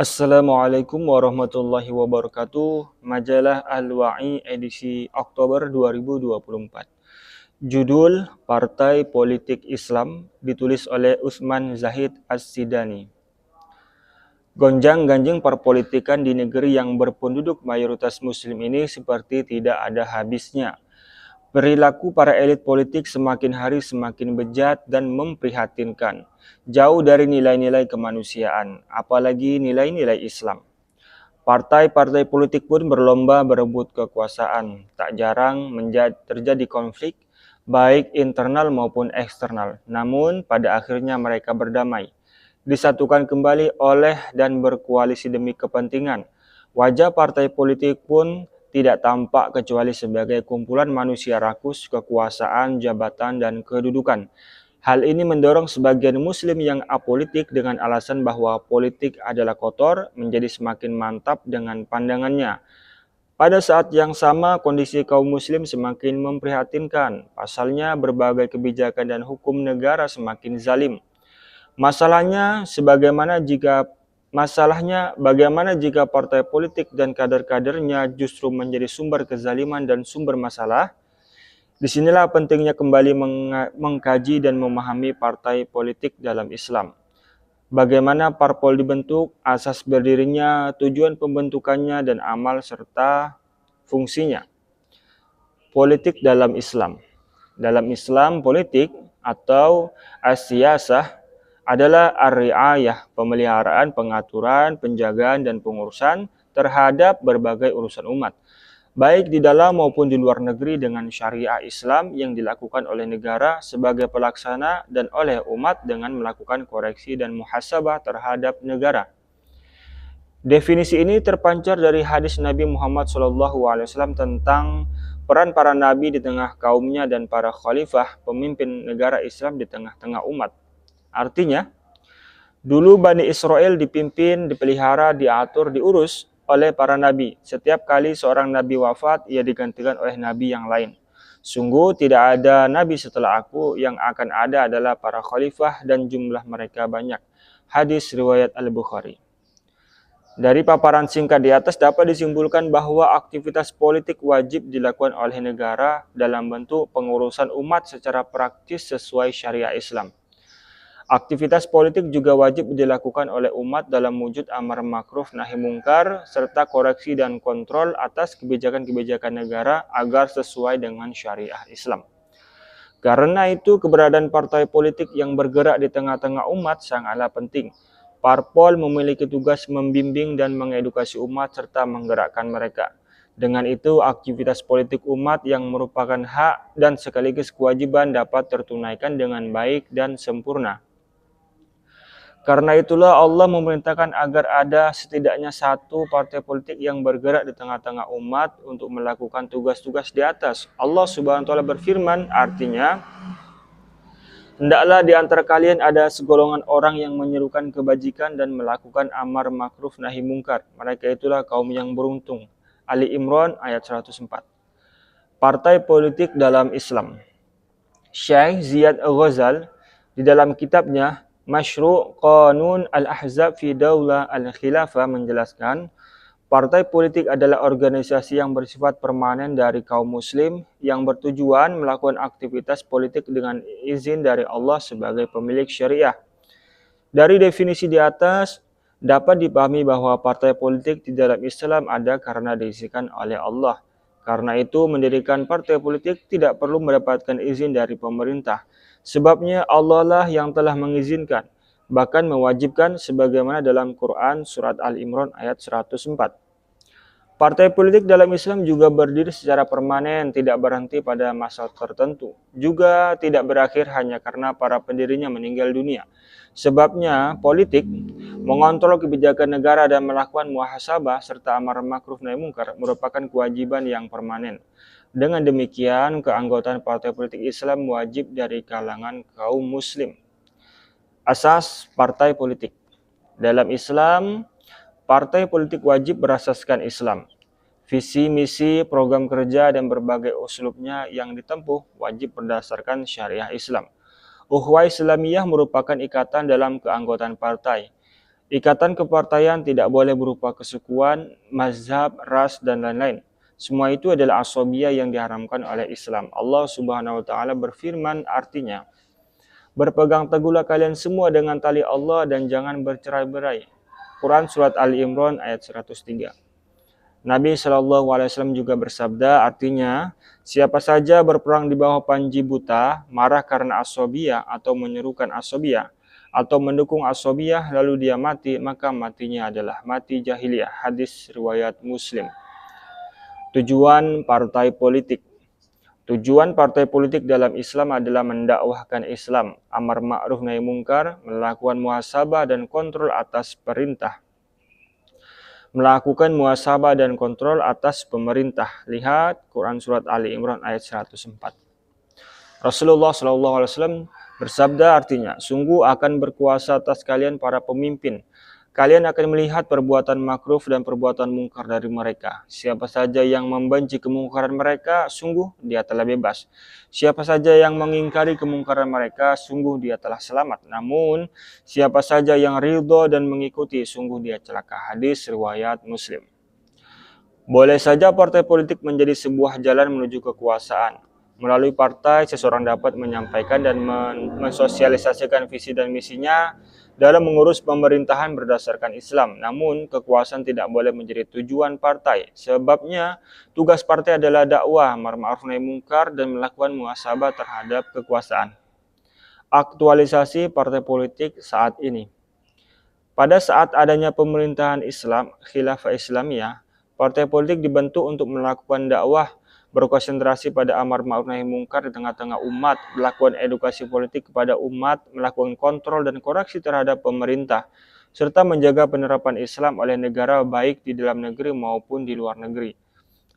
Assalamualaikum warahmatullahi wabarakatuh. Majalah Al-Wa'i edisi Oktober 2024. Judul Partai Politik Islam ditulis oleh Utsman Zahid As-Sidani. Gonjang-ganjing perpolitikan di negeri yang berpenduduk mayoritas muslim ini seperti tidak ada habisnya. Perilaku para elit politik semakin hari semakin bejat dan memprihatinkan, jauh dari nilai-nilai kemanusiaan, apalagi nilai-nilai Islam. Partai-partai politik pun berlomba berebut kekuasaan. Tak jarang terjadi konflik, baik internal maupun eksternal. Namun, pada akhirnya mereka berdamai, disatukan kembali oleh dan berkoalisi demi kepentingan. Wajah partai politik pun tidak tampak kecuali sebagai kumpulan manusia rakus, kekuasaan, jabatan, dan kedudukan. Hal ini mendorong sebagian muslim yang apolitik dengan alasan bahwa politik adalah kotor menjadi semakin mantap dengan pandangannya. Pada saat yang sama, kondisi kaum muslim semakin memprihatinkan. Pasalnya, berbagai kebijakan dan hukum negara semakin zalim. Masalahnya bagaimana jika partai politik dan kader-kadernya justru menjadi sumber kezaliman dan sumber masalah? Disinilah pentingnya kembali mengkaji dan memahami partai politik dalam Islam. Bagaimana parpol dibentuk, asas berdirinya, tujuan pembentukannya, dan amal serta fungsinya. Politik dalam Islam. Dalam Islam, politik atau as-siyasah adalah ar-ri'ayah, pemeliharaan, pengaturan, penjagaan, dan pengurusan terhadap berbagai urusan umat, baik di dalam maupun di luar negeri dengan syariah Islam yang dilakukan oleh negara sebagai pelaksana dan oleh umat dengan melakukan koreksi dan muhasabah terhadap negara. Definisi ini terpancar dari hadis Nabi Muhammad SAW tentang peran para nabi di tengah kaumnya dan para khalifah pemimpin negara Islam di tengah-tengah umat. Artinya, dulu Bani Israel dipimpin, dipelihara, diatur, diurus oleh para nabi. Setiap kali seorang nabi wafat, ia digantikan oleh nabi yang lain. Sungguh tidak ada nabi setelah aku, yang akan ada adalah para khalifah dan jumlah mereka banyak. Hadis riwayat Al-Bukhari. Dari paparan singkat di atas dapat disimpulkan bahwa aktivitas politik wajib dilakukan oleh negara dalam bentuk pengurusan umat secara praktis sesuai syariah Islam. Aktivitas politik juga wajib dilakukan oleh umat dalam wujud amar makruf nahi mungkar serta koreksi dan kontrol atas kebijakan-kebijakan negara agar sesuai dengan syariah Islam. Karena itu keberadaan partai politik yang bergerak di tengah-tengah umat sangatlah penting. Parpol memiliki tugas membimbing dan mengedukasi umat serta menggerakkan mereka. Dengan itu, aktivitas politik umat yang merupakan hak dan sekaligus kewajiban dapat tertunaikan dengan baik dan sempurna. Karena itulah Allah memerintahkan agar ada setidaknya satu partai politik yang bergerak di tengah-tengah umat untuk melakukan tugas-tugas di atas. Allah Subhanahu wa taala berfirman, artinya, hendaklah di antara kalian ada segolongan orang yang menyerukan kebajikan dan melakukan amar makruf nahi mungkar. Mereka itulah kaum yang beruntung. Ali Imran ayat 104. Partai politik dalam Islam. Syekh Ziyad Al-Ghazal di dalam kitabnya Masyru' Qanun Al-Ahzab fi Daulah Al-Khilafah menjelaskan, partai politik adalah organisasi yang bersifat permanen dari kaum muslim yang bertujuan melakukan aktivitas politik dengan izin dari Allah sebagai pemilik syariah. Dari definisi di atas, dapat dipahami bahwa partai politik di dalam Islam ada karena diisikan oleh Allah. Karena itu, mendirikan partai politik tidak perlu mendapatkan izin dari pemerintah. Sebabnya Allah lah yang telah mengizinkan, bahkan mewajibkan sebagaimana dalam Quran Surat Al-Imran ayat 104. Partai politik dalam Islam juga berdiri secara permanen, tidak berhenti pada masa tertentu. Juga tidak berakhir hanya karena para pendirinya meninggal dunia. Sebabnya, politik mengontrol kebijakan negara dan melakukan muhasabah serta amar makruf nahi mungkar merupakan kewajiban yang permanen. Dengan demikian, keanggotaan partai politik Islam wajib dari kalangan kaum muslim. Asas partai politik. Dalam Islam, partai politik wajib berasaskan Islam. Visi, misi, program kerja, dan berbagai uslubnya yang ditempuh wajib berdasarkan syariah Islam. Ukhuwah Islamiyah merupakan ikatan dalam keanggotaan partai. Ikatan kepartaian tidak boleh berupa kesukuan, mazhab, ras, dan lain-lain. Semua itu adalah asabiyah yang diharamkan oleh Islam. Allah Subhanahu wa taala berfirman artinya, "Berpegang teguhlah kalian semua dengan tali Allah dan jangan bercerai-berai." Quran surat Ali Imran ayat 103. Nabi Shallallahu alaihi wasallam juga bersabda artinya, siapa saja berperang di bawah panji buta, marah karena asabiyah atau menyerukan asabiyah atau mendukung asabiyah lalu dia mati, maka matinya adalah mati jahiliyah. Hadis riwayat Muslim. Tujuan partai politik. Tujuan partai politik dalam Islam adalah mendakwahkan Islam, amar ma'ruf nahi mungkar, melakukan muhasabah dan kontrol atas perintah. Melakukan muhasabah dan kontrol atas pemerintah. Lihat Quran surat Ali Imran ayat 104. Rasulullah SAW bersabda artinya, sungguh akan berkuasa atas kalian para pemimpin. Kalian akan melihat perbuatan makruf dan perbuatan mungkar dari mereka. Siapa saja yang membenci kemungkaran mereka, sungguh dia telah bebas. Siapa saja yang mengingkari kemungkaran mereka, sungguh dia telah selamat. Namun, siapa saja yang ridho dan mengikuti, sungguh dia celaka. Hadis riwayat Muslim. Boleh saja partai politik menjadi sebuah jalan menuju kekuasaan. Melalui partai, seseorang dapat menyampaikan dan mensosialisasikan visi dan misinya dalam mengurus pemerintahan berdasarkan Islam. Namun, kekuasaan tidak boleh menjadi tujuan partai. Sebabnya, tugas partai adalah dakwah, amar ma'ruf nahi mungkar, dan melakukan muhasabah terhadap kekuasaan. Aktualisasi partai politik saat ini. Pada saat adanya pemerintahan Islam, khilafah Islamiyah, partai politik dibentuk untuk melakukan dakwah, berkonsentrasi pada amar ma'ruf nahi mungkar di tengah-tengah umat, melakukan edukasi politik kepada umat, melakukan kontrol dan koreksi terhadap pemerintah, serta menjaga penerapan Islam oleh negara baik di dalam negeri maupun di luar negeri.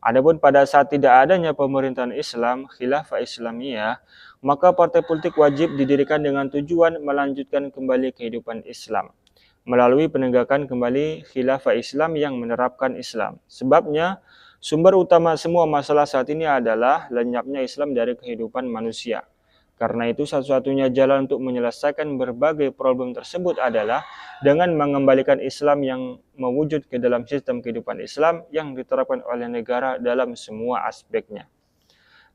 Adapun pada saat tidak adanya pemerintahan Islam, khilafah Islamiyah, maka partai politik wajib didirikan dengan tujuan melanjutkan kembali kehidupan Islam melalui penegakan kembali khilafah Islam yang menerapkan Islam. Sebabnya, sumber utama semua masalah saat ini adalah lenyapnya Islam dari kehidupan manusia. Karena itu satu-satunya jalan untuk menyelesaikan berbagai problem tersebut adalah dengan mengembalikan Islam yang mewujud ke dalam sistem kehidupan Islam yang diterapkan oleh negara dalam semua aspeknya.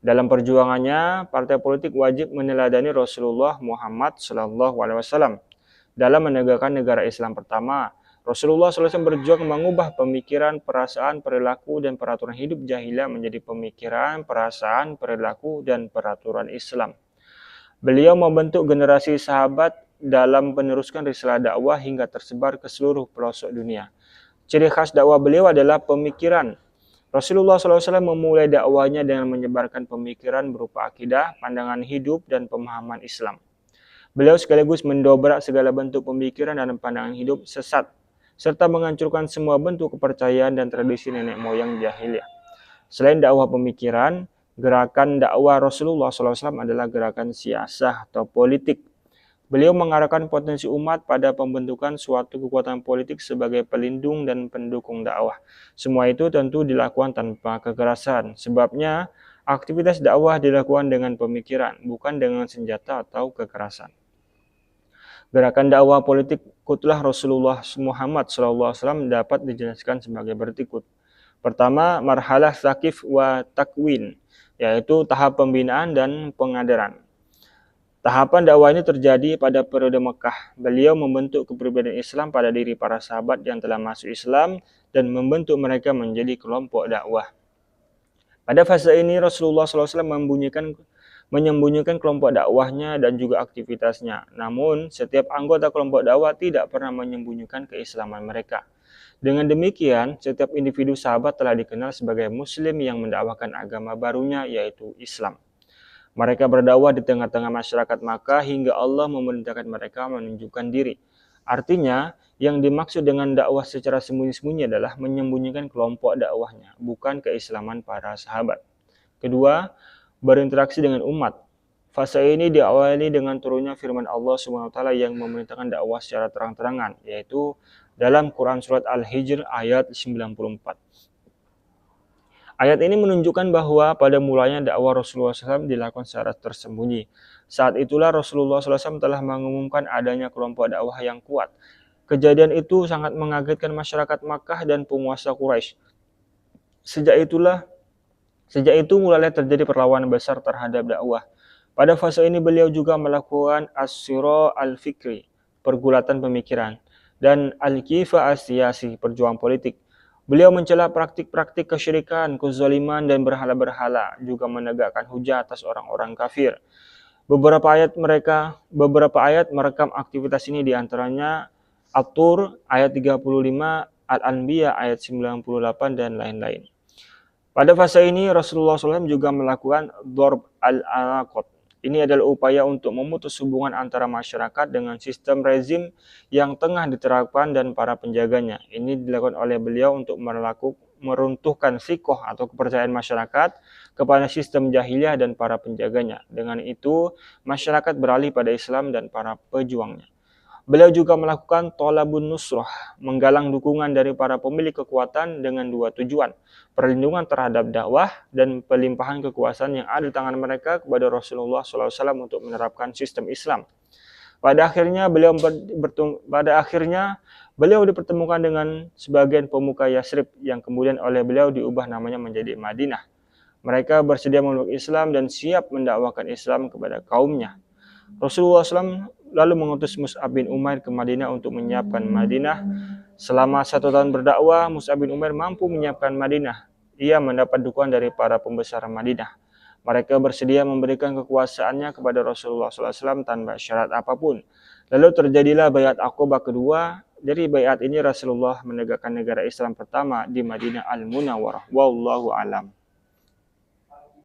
Dalam perjuangannya, partai politik wajib meneladani Rasulullah Muhammad SAW. Dalam menegakkan negara Islam pertama, Rasulullah SAW berjuang mengubah pemikiran, perasaan, perilaku, dan peraturan hidup jahiliyah menjadi pemikiran, perasaan, perilaku, dan peraturan Islam. Beliau membentuk generasi sahabat dalam meneruskan risalah dakwah hingga tersebar ke seluruh pelosok dunia. Ciri khas dakwah beliau adalah pemikiran. Rasulullah SAW memulai dakwahnya dengan menyebarkan pemikiran berupa akidah, pandangan hidup, dan pemahaman Islam. Beliau sekaligus mendobrak segala bentuk pemikiran dan pandangan hidup sesat, serta menghancurkan semua bentuk kepercayaan dan tradisi nenek moyang jahiliyah. Selain dakwah pemikiran, gerakan dakwah Rasulullah SAW adalah gerakan siasah atau politik. Beliau mengarahkan potensi umat pada pembentukan suatu kekuatan politik sebagai pelindung dan pendukung dakwah. Semua itu tentu dilakukan tanpa kekerasan. Sebabnya, aktivitas dakwah dilakukan dengan pemikiran, bukan dengan senjata atau kekerasan. Gerakan dakwah politik kutlah Rasulullah Muhammad SAW dapat dijelaskan sebagai berikut. Pertama, marhalah sakif wa takwin, yaitu tahap pembinaan dan pengadaran. Tahapan dakwah ini terjadi pada periode Mekah. Beliau membentuk kepribadian Islam pada diri para sahabat yang telah masuk Islam dan membentuk mereka menjadi kelompok dakwah. Pada fase ini Rasulullah SAW menyembunyikan kelompok dakwahnya dan juga aktivitasnya. Namun, setiap anggota kelompok dakwah tidak pernah menyembunyikan keislaman mereka. Dengan demikian, setiap individu sahabat telah dikenal sebagai muslim yang mendakwahkan agama barunya, yaitu Islam. Mereka berdakwah di tengah-tengah masyarakat Makkah hingga Allah memerintahkan mereka menunjukkan diri. Artinya, yang dimaksud dengan dakwah secara sembunyi-sembunyi adalah menyembunyikan kelompok dakwahnya, bukan keislaman para sahabat. Kedua, berinteraksi dengan umat. Fase ini diawali dengan turunnya firman Allah SWT yang memerintahkan dakwah secara terang-terangan, yaitu dalam Quran Surat Al-Hijr ayat 94. Ayat ini menunjukkan bahwa pada mulanya dakwah Rasulullah SAW dilakukan secara tersembunyi. Saat itulah Rasulullah SAW telah mengumumkan adanya kelompok dakwah yang kuat. Kejadian itu sangat mengagetkan masyarakat Makkah dan penguasa Quraisy. Sejak itu mulai terjadi perlawanan besar terhadap dakwah. Pada fase ini beliau juga melakukan as-sira al-fikri, pergulatan pemikiran, dan al-kifa as-siyasi, perjuangan politik. Beliau mencela praktik-praktik kesyirikan, kezaliman, dan berhala-berhala, juga menegakkan hujah atas orang-orang kafir. Beberapa ayat merekam aktivitas ini, diantaranya At-Tur ayat 35, Al-Anbiya ayat 98, dan lain-lain. Pada fase ini Rasulullah SAW juga melakukan Dorb al-Alaqat. Ini adalah upaya untuk memutus hubungan antara masyarakat dengan sistem rezim yang tengah diterapkan dan para penjaganya. Ini dilakukan oleh beliau untuk meruntuhkan sikoh atau kepercayaan masyarakat kepada sistem jahiliyah dan para penjaganya. Dengan itu, masyarakat beralih pada Islam dan para pejuangnya. Beliau juga melakukan tolabun nusrah, menggalang dukungan dari para pemilik kekuatan dengan dua tujuan, perlindungan terhadap dakwah dan pelimpahan kekuasaan yang ada di tangan mereka kepada Rasulullah SAW untuk menerapkan sistem Islam. Pada akhirnya beliau dipertemukan dengan sebagian pemuka Yasrib yang kemudian oleh beliau diubah namanya menjadi Madinah. Mereka bersedia memeluk Islam dan siap mendakwakan Islam kepada kaumnya. Rasulullah SAW lalu mengutus Mus'ab bin Umair ke Madinah untuk menyiapkan Madinah. Selama 1 tahun berdakwah, Mus'ab bin Umair mampu menyiapkan Madinah. Ia mendapat dukungan dari para pembesar Madinah. Mereka bersedia memberikan kekuasaannya kepada Rasulullah SAW tanpa syarat apapun. Lalu terjadilah Baiat Aqabah kedua. Dari baiat ini Rasulullah menegakkan negara Islam pertama di Madinah Al-Munawwarah. Wallahu alam.